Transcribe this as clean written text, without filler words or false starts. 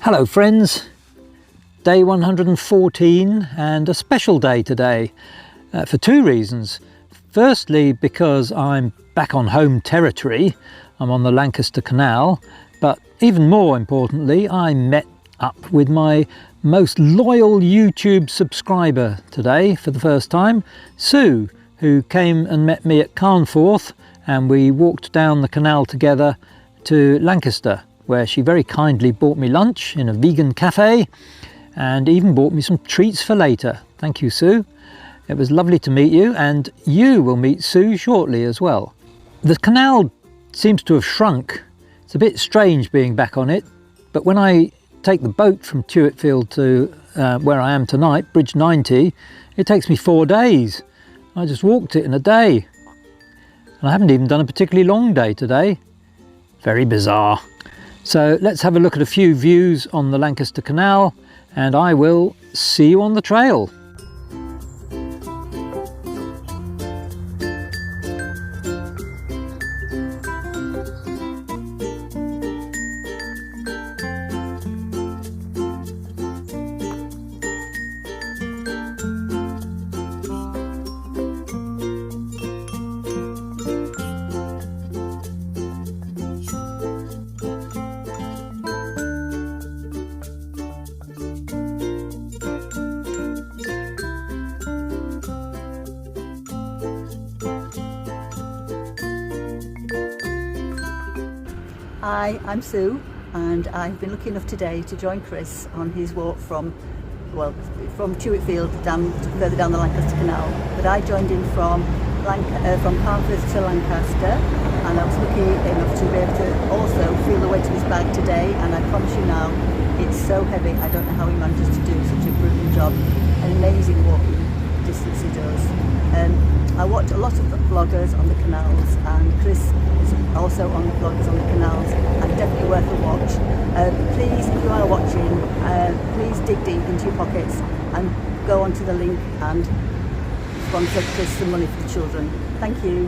Hello friends, day 114 and a special day today for two reasons. Firstly, because I'm back on home territory, I'm on the Lancaster Canal, but even more importantly, I met up with my most loyal YouTube subscriber today for the first time, Sue, who came and met me at Carnforth, and we walked down the canal together to Lancaster, where she very kindly bought me lunch in a vegan cafe and even bought me some treats for later. Thank you, Sue. It was lovely to meet you, and you will meet Sue shortly as well. The canal seems to have shrunk. It's a bit strange being back on it, but when I take the boat from Tewitfield to where I am tonight, Bridge 90, it takes me 4 days. I just walked it in a day. And I haven't even done a particularly long day today. Very bizarre. So let's have a look at a few views on the Lancaster Canal, and I will see you on the trail. Hi, I'm Sue, and I've been lucky enough today to join Chris on his walk from Tewitfield further down the Lancaster Canal. But I joined him from Carnforth to Lancaster, and I was lucky enough to be able to also feel the weight of his bag today. And I promise you now, it's so heavy. I don't know how he manages to do such a brilliant job. An amazing walking distance he does. I watch a lot of vloggers on the canals, and Chris is also on the vloggers on the canals, and definitely worth a watch. Please, if you are watching, please dig deep into your pockets and go onto the link and sponsor Chris some money for the children. Thank you.